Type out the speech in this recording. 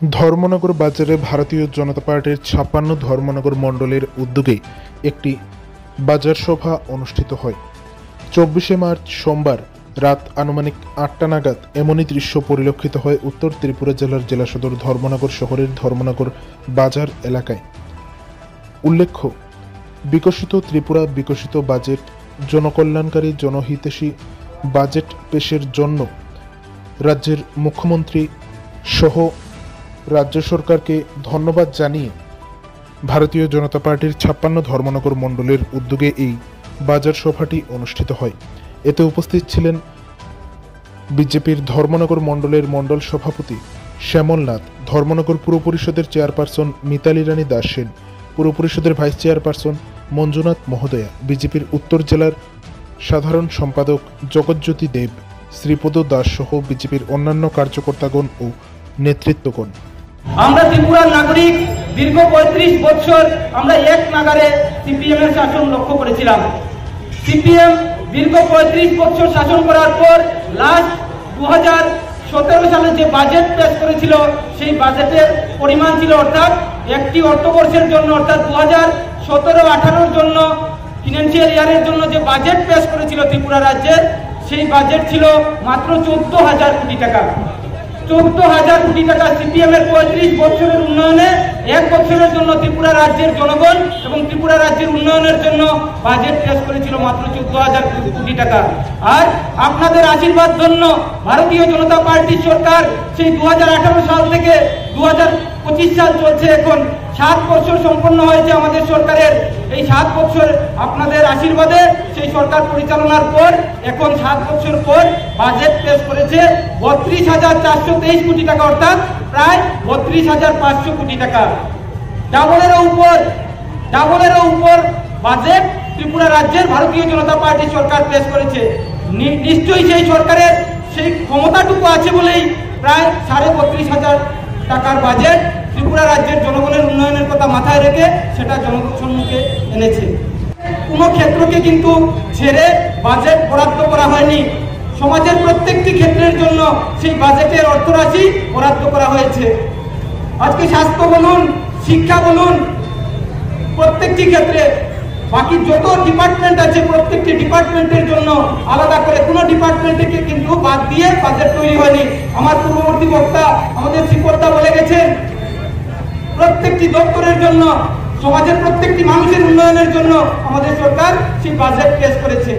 ধর্মনগর বাজারে ভারতীয় জনতা পার্টির ৫৬ ধর্মনগর মণ্ডলের উদ্যোগে একটি বাজার সভা অনুষ্ঠিত হয়। ২৪শে মার্চ সোমবার রাত আনুমানিক ৮টা নাগাদ এমনই দৃশ্য পরিলক্ষিত হয় উত্তর ত্রিপুরা জেলার জেলা সদর ধর্মনগর শহরের ধর্মনগর বাজার এলাকায়। উল্লেখ্য, বিকশিত ত্রিপুরা বিকশিত বাজেট, জনকল্যাণকারী জনহিতৈষী বাজেট পেশের জন্য রাজ্যের মুখ্যমন্ত্রী সহ রাজ্য সরকারকে ধন্যবাদ জানিয়ে ভারতীয় জনতা পার্টির ৫৬ ধর্মনগর মণ্ডলের উদ্যোগে এই বাজার সভাটি অনুষ্ঠিত হয়। এতে উপস্থিত ছিলেন বিজেপির ধর্মনগর মণ্ডলের মণ্ডল সভাপতি শ্যামল নাথ, ধর্মনগর পুর পরিষদের চেয়ারপারসন মিতালি রানী দাস সেন, পুর পরিষদের ভাইস চেয়ারপারসন মঞ্জুনাথ মহোদয়া, বিজেপির উত্তর জেলার সাধারণ সম্পাদক জগৎজ্যোতি দেব, শ্রীপদ দাস সহ বিজেপির অন্যান্য কার্যকর্তাগণ ও নেতৃত্বগণ। আমরা ত্রিপুরার নাগরিক, দীর্ঘ ৩৫ বছর আমরা এক নাগারে সিপিএম এর শাসন লক্ষ্য করেছিলাম। সিপিএম দীর্ঘ ৩৫ বছর শাসন করার পর লাস্ট ২০১৭ সালে যে বাজেট পেশ করেছিল, সেই বাজেটের পরিমাণ ছিল অর্থাৎ একটি অর্থবর্ষের জন্য অর্থাৎ ২০১৭-১৮ জন্য ফিনান্সিয়াল ইয়ারের জন্য যে বাজেট পেশ করেছিল ত্রিপুরা রাজ্যের, সেই বাজেট ছিল মাত্র ১৪,০০০ কোটি টাকা। ১৪,০০০ কোটি টাকা সিপিএম এর ৩৫ বছরের উন্নয়নে এক বছরের জন্য ত্রিপুরা রাজ্যের জনগণ এবং ত্রিপুরা রাজ্যের উন্নয়নের জন্য বাজেট পেশ করেছিল মাত্র ১৪,০০০ কোটি টাকা। আর আপনাদের আশীর্বাদ ধন্য ভারতীয় জনতা পার্টির সরকার সেই ২০১৮ সাল থেকে ২০২৫ সাল চলছে, এখন ৭ বছর সম্পন্ন হয়েছে আমাদের সরকারের। এই ৭ বছর আপনাদের আশীর্বাদে সেই সরকার পরিচালনার পর এখন ৭ বছর পর বাজেট পেশ করেছে ৩২,৪২৩ কোটি টাকা, অর্থাৎ প্রায় ৩২,৫০০ কোটি টাকা। ডাবলেরও উপর বাজেট ত্রিপুরা রাজ্যের ভারতীয় জনতা পার্টি সরকার পেশ করেছে। নিশ্চয়ই সেই সরকারের সেই ক্ষমতাটুকু আছে বলেই প্রায় ৩২,৫০০ টাকার বাজেট ত্রিপুরা রাজ্যের জনগণের উন্নয়নের কথা মাথায় রেখে সেটা জনগণ সম্মুখে এনেছে। কোনো ক্ষেত্রকে কিন্তু ছেড়ে বাজেট বরাদ্দ করা হয়নি। সমাজের প্রত্যেকটি ক্ষেত্রের জন্য সেই বাজেটের অর্থরাশি বরাদ্দ করা হয়েছে। আজকে স্বাস্থ্য বলুন, শিক্ষা বলুন, প্রত্যেকটি ক্ষেত্রে বাকি যত ডিপার্টমেন্ট আছে প্রত্যেকটি ডিপার্টমেন্টের জন্য আলাদা করে কোনো ডিপার্টমেন্টকে কিন্তু বাদ দিয়ে বাজেট তৈরি হয়নি। আমার পূর্ববর্তী বক্তা আমাদের শ্রীপদ বলে গেছেন, প্রত্যেকটি দপ্তরের জন্য, সমাজের প্রত্যেকটি মানুষের উন্নয়নের জন্য আমাদের সরকার সেই বাজেট পেশ করেছে।